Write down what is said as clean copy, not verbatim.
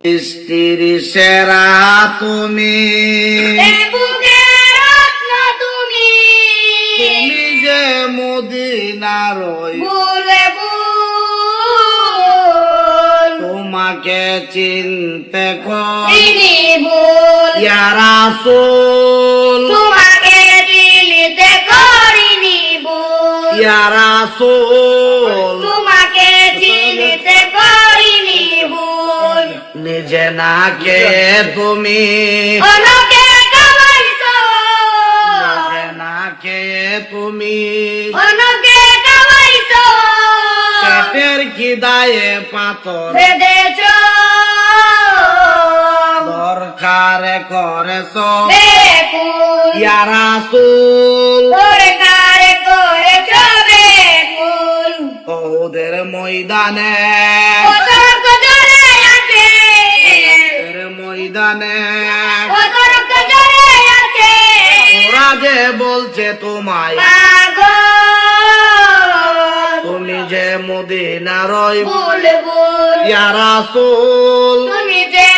সৃষ্টির সেরা তুমি, তুমি যে মদিনার তোমাকে চিনতে করিনি ভুল, ইয়া রাসূল, তোমাকে চিনতে করিনি ভুল, ইয়া রাসূল, তোমাকে চিনতে করিনি ভুল। নিজে না কে তুমি, অন্যকে খাওয়াইছো, নিজে না কে তুমি, অন্যকে খাওয়াইছো, পেটের খিদায়ে পাথর বেঁধেছো, দরকার করেছ বেকুল, ইয়া রাসূল, দরকার করেছো বেকুল। ওদের ময়দানে, কত জোরে আছে, ওদের ময়দানে কত জোরে আছে, ওরা যে বলছে তোমায়, পাগল, তুমি যে মদিনার বুলবুল, ইয়া রাসূল, তুমি যে